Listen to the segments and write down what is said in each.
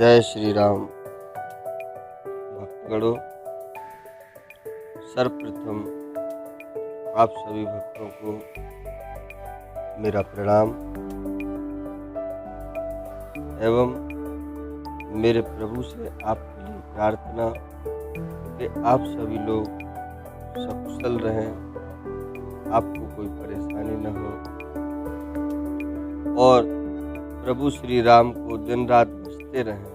जय श्री राम। भक्तगणों, सर्वप्रथम आप सभी भक्तों को मेरा प्रणाम एवं मेरे प्रभु से आपके लिए प्रार्थना कि आप सभी लोग सकुशल रहें, आपको कोई परेशानी न हो और प्रभु श्री राम को दिन रात भजते रहें,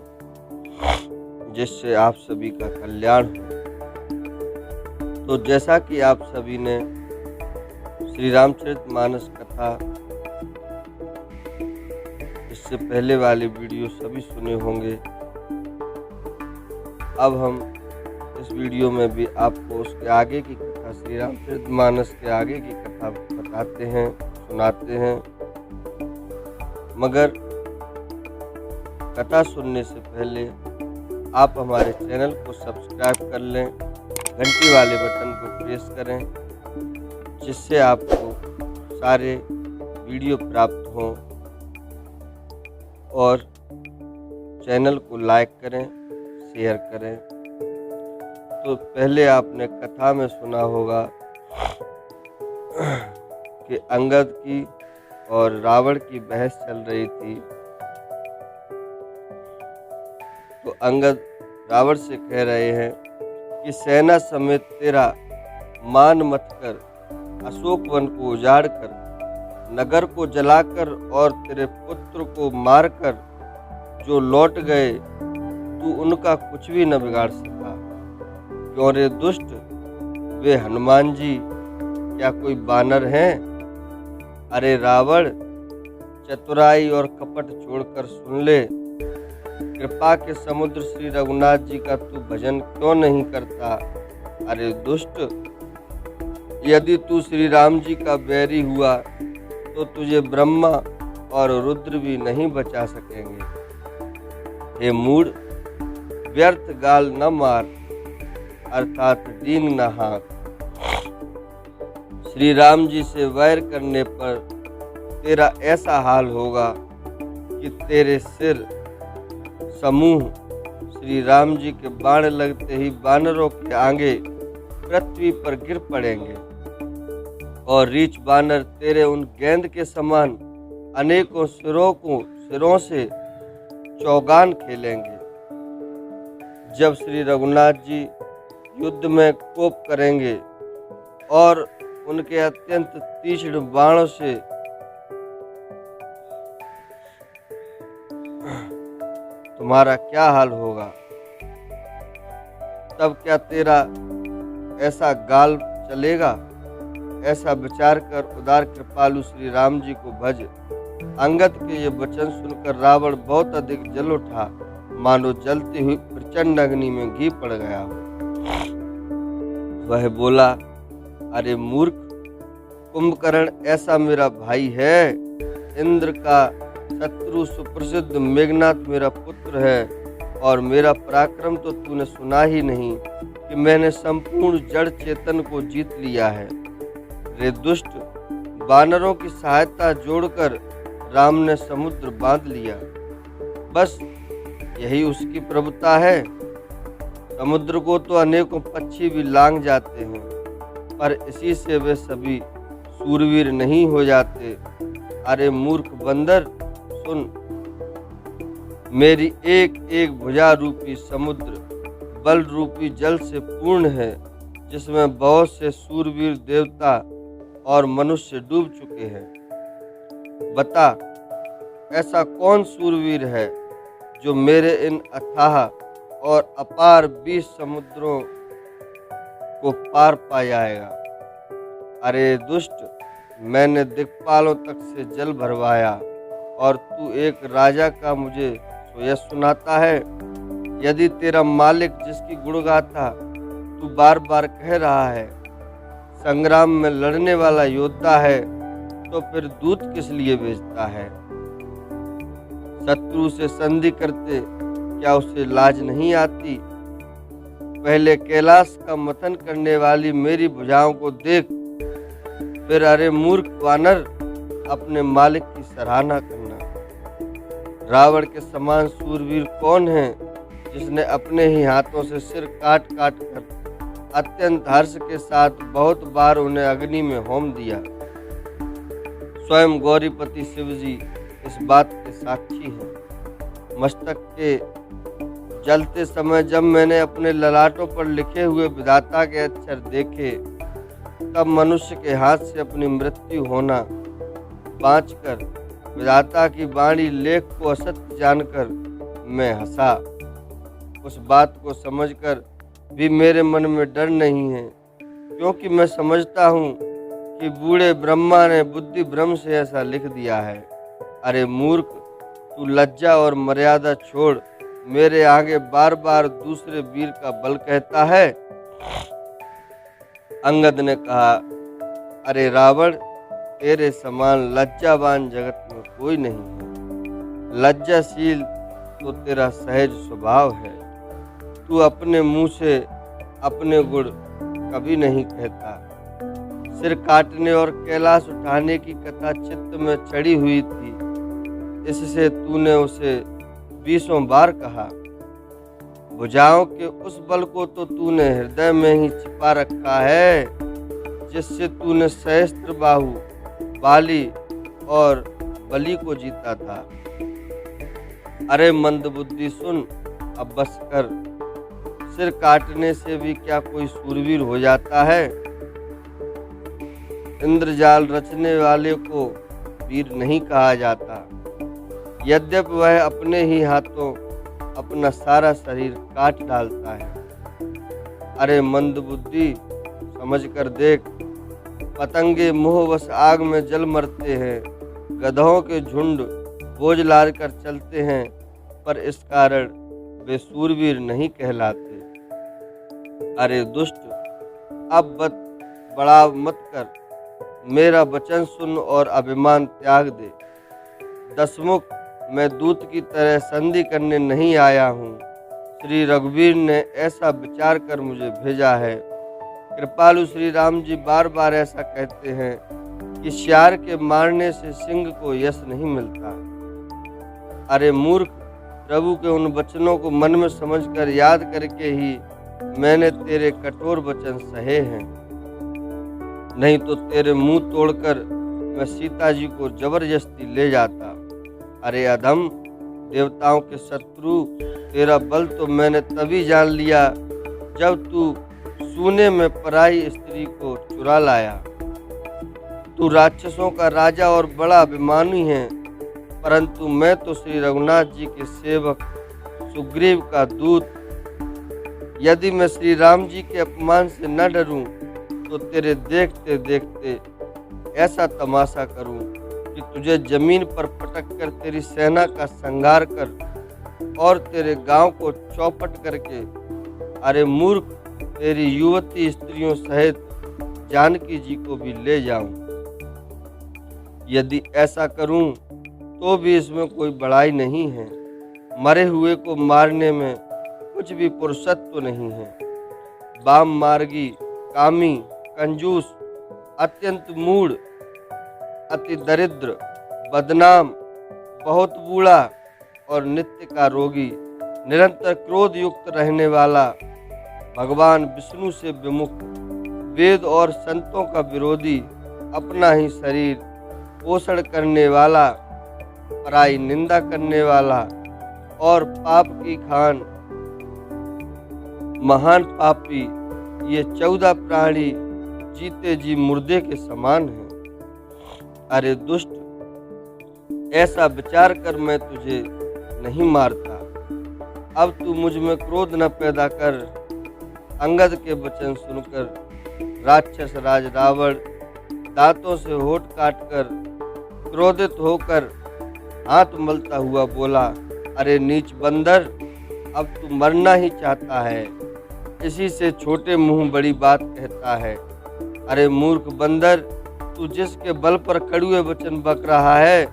जिससे आप सभी का कल्याण हो। तो जैसा कि आप सभी ने श्री रामचरितमानस कथा इससे पहले वाले वीडियो सभी सुने होंगे, अब हम इस वीडियो में भी आपको उसके आगे की कथा, श्री रामचरितमानस के आगे की कथा बताते हैं, सुनाते हैं। मगर कथा सुनने से पहले आप हमारे चैनल को सब्सक्राइब कर लें, घंटी वाले बटन को प्रेस करें, जिससे आपको सारे वीडियो प्राप्त हों, और चैनल को लाइक करें, शेयर करें। तो पहले आपने कथा में सुना होगा कि अंगद की और रावण की बहस चल रही थी। तो अंगद रावण से कह रहे हैं कि सेना समेत तेरा मान मत कर, अशोक वन को उजाड़ कर, नगर को जलाकर और तेरे पुत्र को मारकर जो लौट गए, तू उनका कुछ भी न बिगाड़ सका। क्यों रे दुष्ट, वे हनुमान जी क्या कोई बानर हैं? अरे रावण, चतुराई और कपट छोड़कर सुन ले, कृपा के समुद्र श्री रघुनाथ जी का तू भजन क्यों नहीं करता? अरे दुष्ट, यदि तू श्री राम जी का बैरी हुआ तो तुझे ब्रह्मा और रुद्र भी नहीं बचा सकेंगे। हे मूढ़, व्यर्थ गाल न मार, अर्थात डींग न हाँक। श्री राम जी से वैर करने पर तेरा ऐसा हाल होगा कि तेरे सिर समूह श्री राम जी के बाण लगते ही वानरों के आगे पृथ्वी पर गिर पड़ेंगे, और रीछ बानर तेरे उन गेंद के समान अनेकों सिरों से चौगान खेलेंगे। जब श्री रघुनाथ जी युद्ध में कोप करेंगे और उनके अत्यंत तीक्ष्ण बाणों से तुम्हारा क्या हाल होगा? तब क्या तेरा ऐसा गाल चलेगा? ऐसा विचार कर उदार कृपालु श्री राम जी को भज। अंगद के ये वचन सुनकर रावण बहुत अधिक जल उठा, मानो जलती हुई प्रचंड अग्नि में घी पड़ गया हो। वह बोला, अरे मूर्ख, कुंभकर्ण ऐसा मेरा भाई है? इंद्र का शत्रु सुप्रसिद्ध मेघनाथ मेरा पुत्र है, और मेरा पराक्रम तो तूने सुना ही नहीं कि मैंने संपूर्ण जड़ चेतन को जीत लिया है। रे दुष्ट, वानरों की सहायता जोड़कर राम ने समुद्र बांध लिया, बस यही उसकी प्रभुता है। समुद्र को तो अनेकों पक्षी भी लांघ जाते हैं, पर इसी से वे सभी सूरवीर नहीं हो जाते। अरे मूर्ख बंदर, सुन, मेरी एक एक भुजा रूपी समुद्र बल रूपी जल से पूर्ण है, जिसमें बहुत से सूरवीर देवता और मनुष्य डूब चुके हैं। बता, ऐसा कौन सूरवीर है जो मेरे इन अथाह और अपार 20 समुद्रों को पार पा जाएगा? अरे दुष्ट, मैंने दिक्पालों तक से जल भरवाया, और तू एक राजा का मुझे यश सुनाता है। यदि तेरा मालिक, जिसकी गुणगाथा तू बार बार कह रहा है, संग्राम में लड़ने वाला योद्धा है, तो फिर दूत किस लिए भेजता है? शत्रु से संधि करते क्या उसे लाज नहीं आती? पहले कैलाश का मंथन करने वाली मेरी भुजाओं को देख, फिर अरे मूर्ख वानर, अपने मालिक की सराहना करना। रावण के समान सूरवीर कौन है जिसने अपने ही हाथों से सिर काट काट कर अत्यंत हर्ष के साथ बहुत बार उन्हें अग्नि में होम दिया। स्वयं गौरीपति शिवजी इस बात के साक्षी हैं। मस्तक के जलते समय जब मैंने अपने ललाटों पर लिखे हुए विधाता के अक्षर देखे, तब मनुष्य के हाथ से अपनी मृत्यु होना बाँचकर विधाता की वाणी लेख को असत्य जानकर मैं हंसा। उस बात को समझकर भी मेरे मन में डर नहीं है, क्योंकि मैं समझता हूँ कि बूढ़े ब्रह्मा ने बुद्धि भ्रम से ऐसा लिख दिया है। अरे मूर्ख, तू लज्जा और मर्यादा छोड़ मेरे आगे बार बार दूसरे वीर का बल कहता है। अंगद ने कहा, अरे रावण, तेरे समान लज्जावान जगत में कोई नहीं है। लज्जाशील तो तेरा सहज स्वभाव है। तू अपने मुंह से अपने गुण कभी नहीं कहता। सिर काटने और कैलाश उठाने की कथा चित्त में चढ़ी हुई थी, इससे तूने उसे 20 बार कहा। भुजाओं के उस बल को तो तूने हृदय में ही छिपा रखा है, जिससे तूने सहस्त्र बाहु बाली और बलि को जीता था। अरे मंदबुद्धि, सुन, अब बस कर। सिर काटने से भी क्या कोई सूरवीर हो जाता है? इंद्रजाल रचने वाले को वीर नहीं कहा जाता, यद्यपि वह अपने ही हाथों अपना सारा शरीर काट डालता है। अरे मंदबुद्धि, समझ कर देख, पतंगे मोहवश आग में जल मरते हैं, गधों के झुंड बोझ लाद कर चलते हैं, पर इस कारण वे सूरवीर नहीं कहलाते। अरे दुष्ट, अब बड़ा मत कर, मेरा वचन सुन और अभिमान त्याग दे। दशमुख, मैं दूत की तरह संधि करने नहीं आया हूँ। श्री रघुवीर ने ऐसा विचार कर मुझे भेजा है। कृपालु श्री राम जी बार बार ऐसा कहते हैं कि शियार के मारने से सिंह को यश नहीं मिलता। अरे मूर्ख, प्रभु के उन वचनों को मन में समझकर याद करके ही मैंने तेरे कठोर वचन सहे हैं, नहीं तो तेरे मुंह तोड़कर मैं सीता जी को जबरदस्ती ले जाता। अरे अधम, देवताओं के शत्रु, तेरा बल तो मैंने तभी जान लिया जब तू सूने में पराई स्त्री को चुरा लाया। तू राक्षसों का राजा और बड़ा अभिमानी है, परंतु मैं तो श्री रघुनाथ जी के सेवक सुग्रीव का दूत। यदि मैं श्री राम जी के अपमान से न डरूं, तो तेरे देखते देखते ऐसा तमाशा करूं कि तुझे जमीन पर पटक कर तेरी सेना का संहार कर और तेरे गांव को चौपट करके, अरे मूर्ख, तेरी युवती स्त्रियों सहित जानकी जी को भी ले जाऊं। यदि ऐसा करूं तो भी इसमें कोई बड़ाई नहीं है। मरे हुए को मारने में कुछ भी पुरुषत्व नहीं है। वाम मार्गी, कामी, कंजूस, अत्यंत मूढ़, अति दरिद्र, बदनाम, बहुत बूढ़ा और नित्य का रोगी, निरंतर क्रोध युक्त रहने वाला, भगवान विष्णु से विमुख, वेद और संतों का विरोधी, अपना ही शरीर पोषण करने वाला, पराई निंदा करने वाला और पाप की खान महान पापी, ये 14 प्राणी जीते जी मुर्दे के समान हैं। अरे दुष्ट, ऐसा विचार कर मैं तुझे नहीं मारता। अब तू मुझ में क्रोध न पैदा कर। अंगद के वचन सुनकर राक्षस राज रावण दांतों से होठ काटकर क्रोधित होकर हाथ मलता हुआ बोला, अरे नीच बंदर, अब तू मरना ही चाहता है, इसी से छोटे मुंह बड़ी बात कहता है। अरे मूर्ख बंदर, तू जिसके बल पर कड़ुए वचन बक रहा है,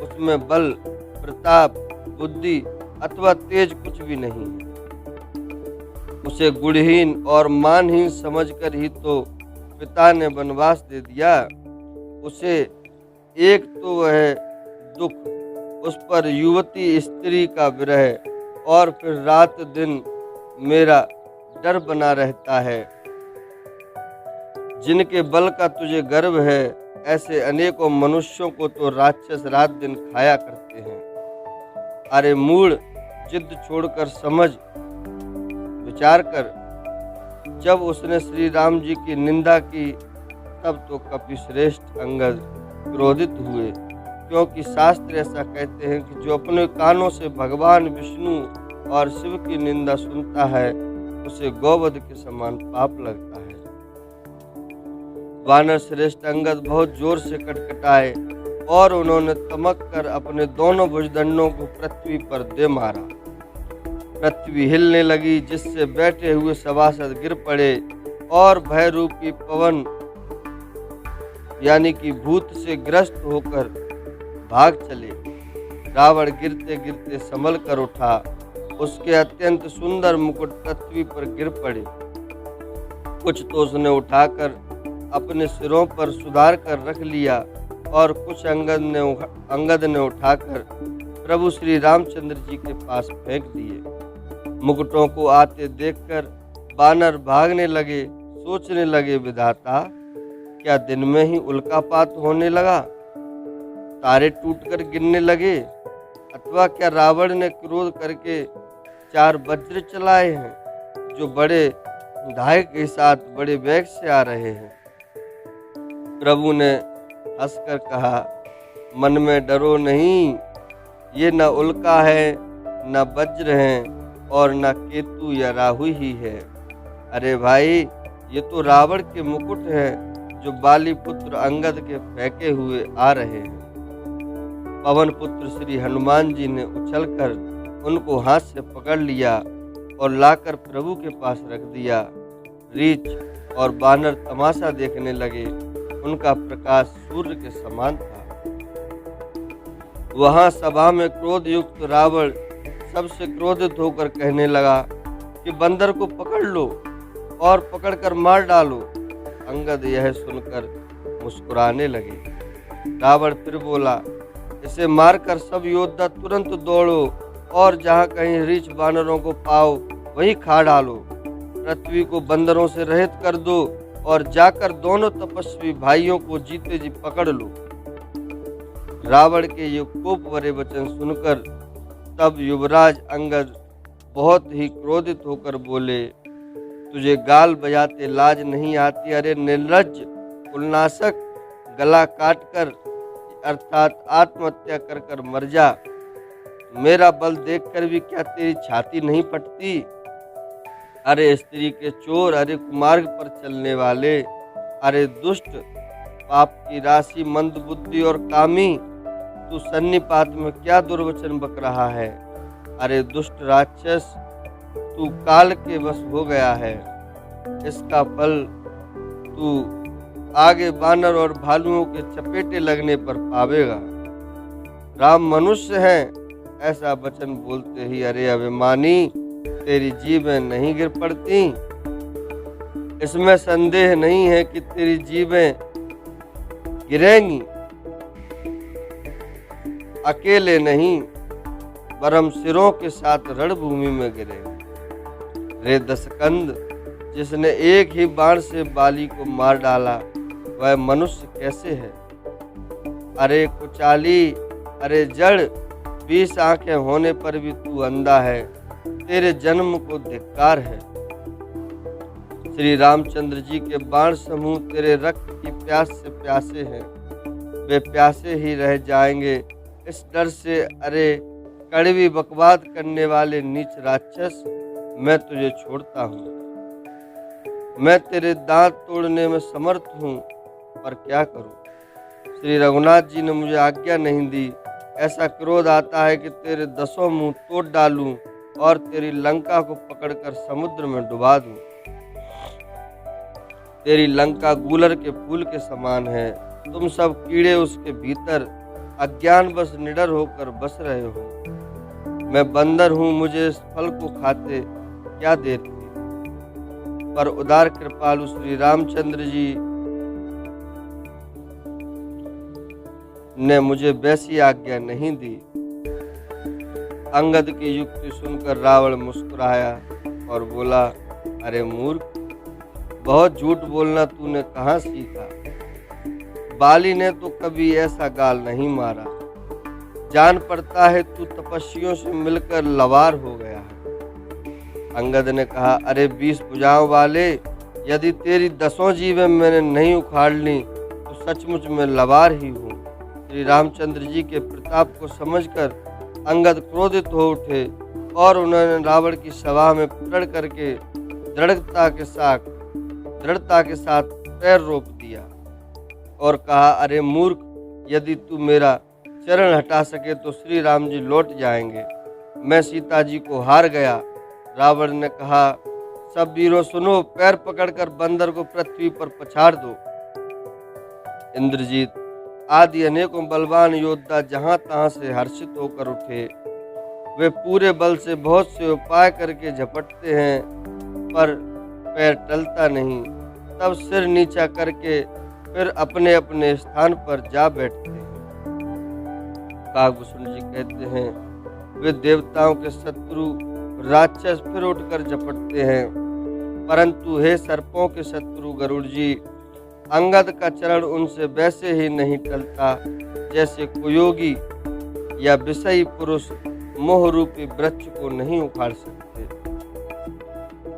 उसमें बल, प्रताप, बुद्धि अथवा तेज कुछ भी नहीं है। उसे गुणहीन और मानहीन समझकर ही तो पिता ने वनवास दे दिया। उसे एक तो वह दुख उस पर युवती स्त्री का विरह और फिर रात दिन मेरा डर बना रहता है। जिनके बल का तुझे गर्व है, ऐसे अनेकों मनुष्यों को तो राक्षस रात दिन खाया करते हैं। अरे मूढ़, जिद छोड़कर समझ विचार कर। जब उसने श्री राम जी की निंदा की तब तो कपिश्रेष्ठ अंगद क्रोधित हुए, क्योंकि शास्त्र ऐसा कहते हैं कि जो अपने कानों से भगवान विष्णु और शिव की निंदा सुनता है उसे गौवध के समान पाप लगता है। वानर श्रेष्ठ अंगद बहुत जोर से कटकटाए और उन्होंने तमक कर अपने दोनों भुजदंडों को पृथ्वी पर दे मारा। पृथ्वी हिलने लगी, जिससे बैठे हुए सभासद गिर पड़े और भय रूपी पवन यानी कि भूत से ग्रस्त होकर भाग चले। रावण गिरते गिरते संभल कर उठा, उसके अत्यंत सुंदर मुकुट पृथ्वी पर गिर पड़े। कुछ तो उसने उठाकर अपने सिरों पर सुधार कर रख लिया और कुछ अंगद ने उठाकर प्रभु श्री रामचंद्र जी के पास फेंक दिए। मुकुटों को आते देखकर बानर भागने लगे, सोचने लगे, विधाता क्या दिन में ही उल्कापात होने लगा, तारे टूटकर गिरने लगे, अथवा क्या रावण ने क्रोध करके 4 वज्र चलाए हैं जो बड़े धाय के साथ बड़े वेग से आ रहे हैं। प्रभु ने हंसकर कहा, मन में डरो नहीं, ये न उल्का है, न वज्र हैं और न केतु या राहु ही है। अरे भाई, ये तो रावण के मुकुट हैं जो बाली पुत्र अंगद के फेंके हुए आ रहे हैं। पवन पुत्र श्री हनुमान जी ने उछलकर उनको हाथ से पकड़ लिया और लाकर प्रभु के पास रख दिया। रीछ और बानर तमाशा देखने लगे, उनका प्रकाश सूर्य के समान था। वहां सभा में क्रोध युक्त रावण सबसे क्रोधित होकर कहने लगा कि बंदर को पकड़ लो और पकड़कर मार डालो। अंगद यह सुनकर मुस्कुराने लगे। रावण फिर बोला, इसे मारकर सब योद्धा तुरंत दौड़ो और जहाँ कहीं रीछ बानरों को पाओ वहीं खा डालो। पृथ्वी को बंदरों से रहित कर दो और जाकर दोनों तपस्वी भाइयों को जीते जी पकड़ लो। रावण के ये कोप भरे वचन सुनकर तब युवराज अंगद बहुत ही क्रोधित होकर बोले, तुझे गाल बजाते लाज नहीं आती? अरे निर्लज्ज, कुलनाशक, गला काटकर अर्थात आत्महत्या कर कर मर जा। मेरा बल देखकर भी क्या तेरी छाती नहीं फटती? अरे स्त्री के चोर, अरे कुमार्ग पर चलने वाले, अरे दुष्ट, पाप की राशि, मंद बुद्धि और कामी, तू सन्निपात में क्या दुर्वचन बक रहा है? अरे दुष्ट राक्षस, तू काल के वश हो गया है। इसका फल तू आगे बानर और भालुओं के चपेटे लगने पर पावेगा। राम मनुष्य हैं, ऐसा वचन बोलते ही अरे अभिमानी, तेरी जीभें नहीं गिर पड़ती? इसमें संदेह नहीं है कि तेरी जीभें गिरेंगी। अकेले नहीं, वरम सिरों के साथ रणभूमि में गिरेंगे। रे दशकंद, जिसने एक ही बाण से बाली को मार डाला, वह मनुष्य कैसे है? अरे कुचाली, अरे जड़, 20 आंखें होने पर भी तू अंधा है, तेरे जन्म को धिक्कार है। श्री रामचंद्र जी के बाण समूह तेरे रक्त की प्यास से प्यासे हैं, वे प्यासे ही रह जाएंगे। इस डर से अरे कड़वी बकवाद करने वाले नीच राक्षस, मैं तुझे छोड़ता हूँ। मैं तेरे दांत तोड़ने में समर्थ हूँ, पर क्या करूँ? श्री रघुनाथ जी ने मुझे आज्ञा नहीं दी। ऐसा क्रोध आता है कि तेरे 10 मुंह तोड़ डालूं और तेरी लंका को पकड़कर समुद्र में डुबा दूं। तेरी लंका गूलर के फूल के समान है, तुम सब कीड़े उसके भीतर अज्ञानवश निडर होकर बस रहे हो। मैं बंदर हूँ, मुझे इस फल को खाते क्या देर थी? पर उदार कृपालु श्री रामचंद्र जी ने मुझे वैसी आज्ञा नहीं दी। अंगद की युक्ति सुनकर रावण मुस्कुराया और बोला, अरे मूर्ख, बहुत झूठ बोलना तूने कहाँ सीखा? बाली ने तो कभी ऐसा गाल नहीं मारा। जान पड़ता है तू तपस्वियों से मिलकर लवार हो गया है। अंगद ने कहा, अरे 20 भुजाओं वाले, यदि तेरी 10 जीवें मैंने नहीं उखाड़ ली तो सचमुच मैं लवार ही हूँ। श्री रामचंद्र जी के प्रताप को समझकर अंगद क्रोधित हो उठे और उन्होंने रावण की सभा में प्रण करके दृढ़ता के साथ पैर रोक दिया और कहा, अरे मूर्ख, यदि तू मेरा चरण हटा सके तो श्री राम जी लौट जाएंगे। मैं सीता जी को हार गया। रावण ने कहा, सब वीरों सुनो, पैर पकड़कर बंदर को पृथ्वी पर पछाड़ दो। इंद्रजीत आदि अनेकों बलवान योद्धा जहां तहां से हर्षित होकर उठे। वे पूरे बल से बहुत से उपाय करके झपटते हैं, पर पैर टलता नहीं। तब सिर नीचा करके फिर अपने अपने स्थान पर जा बैठते हैं। काकभूषण जी कहते हैं, वे देवताओं के शत्रु राक्षस फिर उठकर झपटते हैं, परंतु हे सर्पों के शत्रु गरुड़ जी, अंगद का चरण उनसे वैसे ही नहीं टलता जैसे कुयोगी या विषयी पुरुष मोह रूपी वृक्ष को नहीं उखाड़ सकते।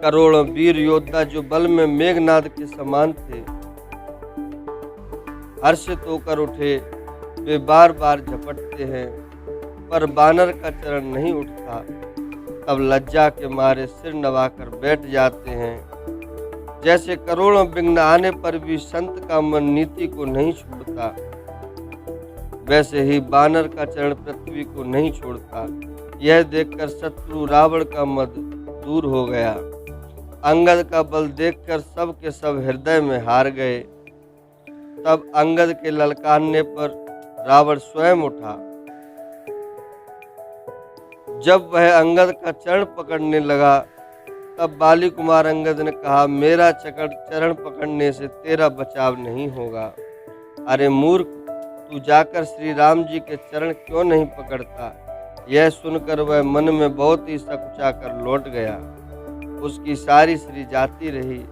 करोड़ों वीर योद्धा जो बल में मेघनाद के समान थे, हर्षित होकर उठे। वे बार बार झपटते हैं, पर बानर का चरण नहीं उठता। तब लज्जा के मारे सिर नवाकर बैठ जाते हैं। जैसे करोड़ों विघ्न आने पर भी संत का मन नीति को नहीं छोड़ता, वैसे ही बानर का चरण पृथ्वी को नहीं छोड़ता। यह देखकर शत्रु रावण का मद दूर हो गया। अंगद का बल देखकर सब के सब हृदय में हार गए। तब अंगद के ललकारने पर रावण स्वयं उठा। जब वह अंगद का चरण पकड़ने लगा, तब बाली कुमार अंगद ने कहा, मेरा चरण पकड़ने से तेरा बचाव नहीं होगा। अरे मूर्ख, तू जाकर श्री राम जी के चरण क्यों नहीं पकड़ता? यह सुनकर वह मन में बहुत ही सकुचाकर लौट गया। उसकी सारी श्री जाती रही।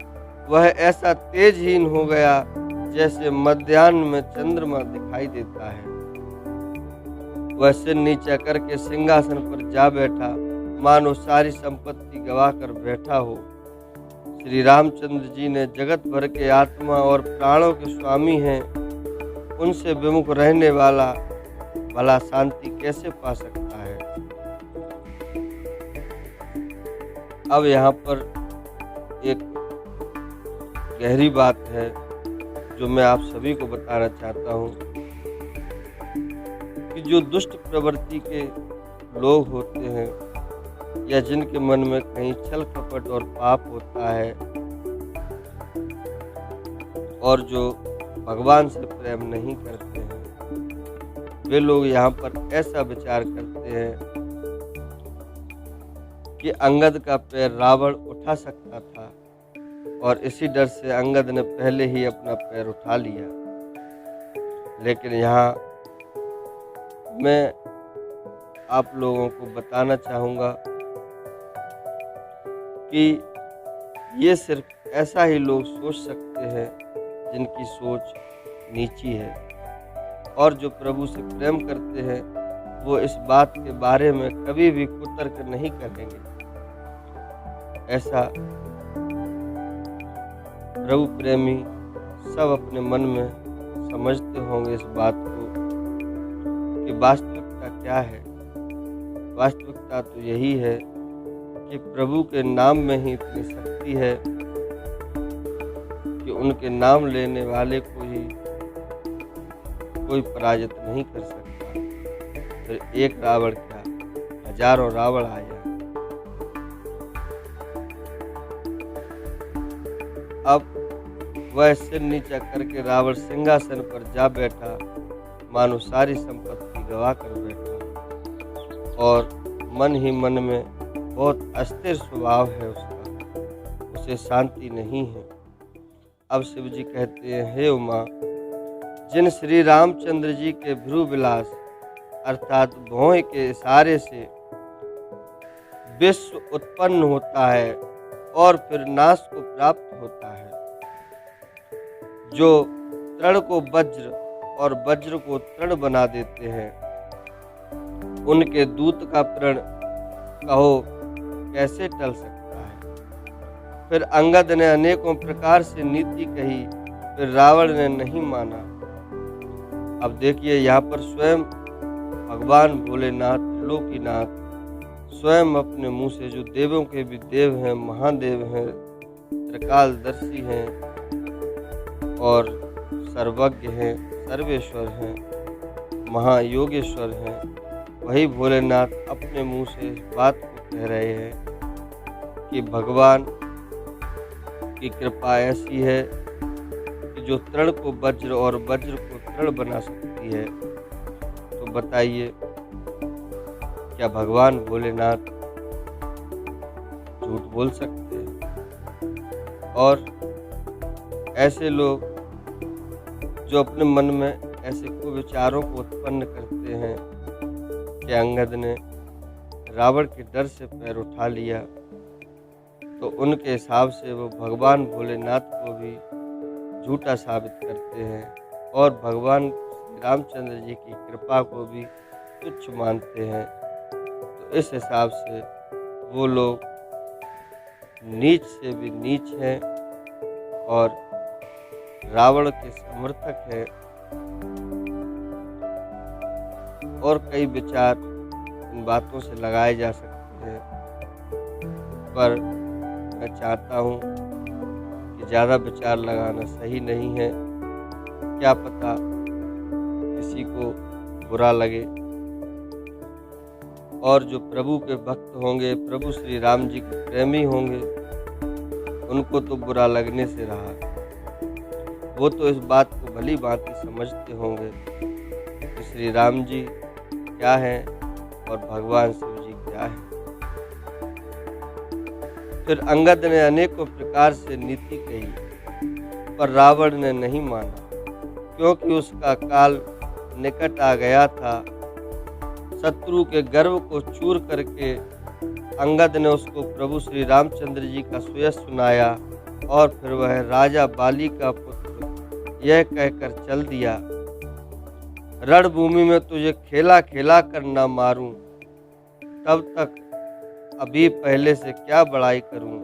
वह ऐसा तेजहीन हो गया जैसे मध्याह्न में चंद्रमा दिखाई देता है। वह सिर नीचा करके सिंहासन पर जा बैठा, मानो सारी संपत्ति गवाकर बैठा हो। श्री रामचंद्र जी ने जगत भर के आत्मा और प्राणों के स्वामी हैं, उनसे विमुख रहने वाला भला शांति कैसे पा सकता है? अब यहाँ पर एक गहरी बात है जो मैं आप सभी को बताना चाहता हूँ कि जो दुष्ट प्रवृत्ति के लोग होते हैं या जिनके मन में कहीं छल कपट और पाप होता है और जो भगवान से प्रेम नहीं करते हैं, वे लोग यहाँ पर ऐसा विचार करते हैं कि अंगद का पैर रावण उठा सकता था और इसी डर से अंगद ने पहले ही अपना पैर उठा लिया। लेकिन यहाँ मैं आप लोगों को बताना चाहूँगा कि ये सिर्फ ऐसा ही लोग सोच सकते हैं जिनकी सोच नीची है, और जो प्रभु से प्रेम करते हैं वो इस बात के बारे में कभी भी कुतर्क नहीं करेंगे। ऐसा प्रभु प्रेमी सब अपने मन में समझते होंगे इस बात को कि वास्तविकता क्या है। वास्तविकता तो यही है कि प्रभु के नाम में ही इतनी शक्ति है कि उनके नाम लेने वाले को ही कोई पराजित नहीं कर सकता। फिर एक रावण क्या, हजारों रावण आया। अब वह सिर नीचा करके रावण सिंहासन पर जा बैठा, मानो सारी संपत्ति गवा कर बैठा, और मन ही मन में बहुत अस्थिर स्वभाव है उसका, उसे शांति नहीं है। अब शिव जी कहते हैं, हे उमा, जिन श्री रामचंद्र जी के भ्रू विलास अर्थात भौं के इशारे से विश्व उत्पन्न होता है और फिर नाश को प्राप्त होता है। जो तृण को वज्र और वज्र को तृण बना देते हैं, उनके दूत का प्रण कहो कैसे टल सकता है। फिर अंगद ने अनेकों प्रकार से नीति कही, फिर रावण ने नहीं माना। अब देखिए यहाँ पर स्वयं भगवान भोलेनाथ त्रिलोकीनाथ स्वयं अपने मुंह से, जो देवों के भी देव हैं, महादेव हैं, त्रिकालदर्शी हैं और सर्वज्ञ हैं, सर्वेश्वर हैं, महायोगेश्वर हैं, वही भोलेनाथ अपने मुंह से इस बात को कह रहे हैं कि भगवान की कृपा ऐसी है कि जो तृण को वज्र और वज्र को तृण बना सकती है। तो बताइए, क्या भगवान भोलेनाथ झूठ बोल सकते हैं? और ऐसे लोग जो अपने मन में ऐसे कुविचारों को उत्पन्न करते हैं कि अंगद ने रावण के डर से पैर उठा लिया, तो उनके हिसाब से वो भगवान भोलेनाथ को भी झूठा साबित करते हैं और भगवान रामचंद्र जी की कृपा को भी तुच्छ मानते हैं। तो इस हिसाब से वो लोग नीच से भी नीच हैं और रावण के समर्थक हैं। और कई विचार इन बातों से लगाए जा सकते हैं, पर मैं चाहता हूँ कि ज़्यादा विचार लगाना सही नहीं है। क्या पता किसी को बुरा लगे। और जो प्रभु के भक्त होंगे, प्रभु श्री राम जी के प्रेमी होंगे, उनको तो बुरा लगने से रहा। वो तो इस बात को भली भांति समझते होंगे कि श्री राम जी क्या है और भगवान शिव जी क्या है। फिर अंगद ने अनेकों प्रकार से नीति कही, पर रावण ने नहीं माना, क्योंकि उसका काल निकट आ गया था। शत्रु के गर्व को चूर करके अंगद ने उसको प्रभु श्री रामचंद्र जी का सुयश सुनाया और फिर वह राजा बाली का पुत्र यह कहकर चल दिया, रणभूमि में तुझे खेला खेला कर ना मारूं, तब तक अभी पहले से क्या बड़ाई करूं।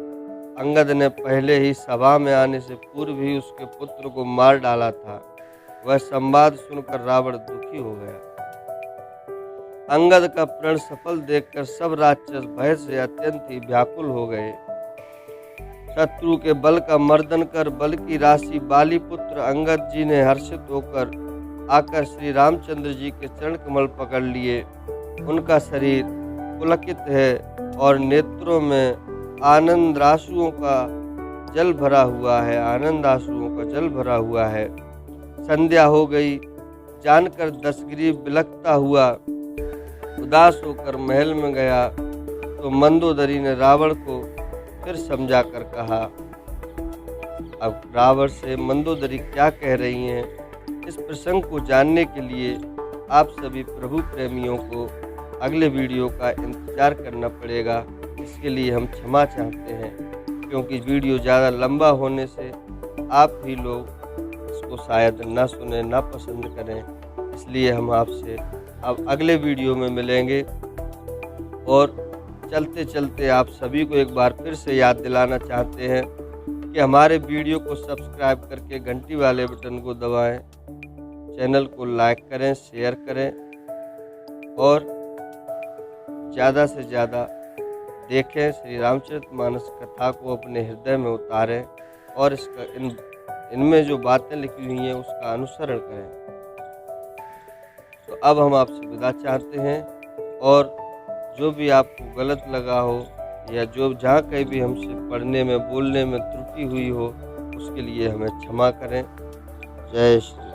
अंगद ने पहले ही सभा में आने से पूर्व ही उसके पुत्र को मार डाला था। वह संवाद सुनकर रावण दुखी हो गया। अंगद का प्रण सफल देखकर सब राक्षस भय से अत्यंत ही व्याकुल हो गए। शत्रु के बल का मर्दन कर बल की राशि बाली पुत्र अंगद जी ने हर्षित होकर आकर श्री रामचंद्र जी के चरण कमल पकड़ लिए। उनका शरीर पुलकित है और नेत्रों में आनंदाश्रुओं का जल भरा हुआ है, आनंदाश्रुओं का जल भरा हुआ है। संध्या हो गई जानकर दशग्रीव बिलखता हुआ उदास होकर महल में गया, तो मंदोदरी ने रावण को फिर समझा कर कहा। अब रावण से मंदोदरी क्या कह रही हैं, इस प्रसंग को जानने के लिए आप सभी प्रभु प्रेमियों को अगले वीडियो का इंतजार करना पड़ेगा। इसके लिए हम क्षमा चाहते हैं, क्योंकि वीडियो ज़्यादा लंबा होने से आप भी लोग इसको शायद ना सुने, ना पसंद करें। इसलिए हम आपसे अब अगले वीडियो में मिलेंगे। और चलते चलते आप सभी को एक बार फिर से याद दिलाना चाहते हैं कि हमारे वीडियो को सब्सक्राइब करके घंटी वाले बटन को दबाएं, चैनल को लाइक करें, शेयर करें और ज़्यादा से ज़्यादा देखें। श्री रामचरितमानस कथा को अपने हृदय में उतारें और इसका इनमें जो बातें लिखी हुई हैं उसका अनुसरण करें। तो अब हम आपसे विदा चाहते हैं, और जो भी आपको गलत लगा हो या जो जहाँ कहीं भी हमसे पढ़ने में बोलने में त्रुटि हुई हो, उसके लिए हमें क्षमा करें। जय श्री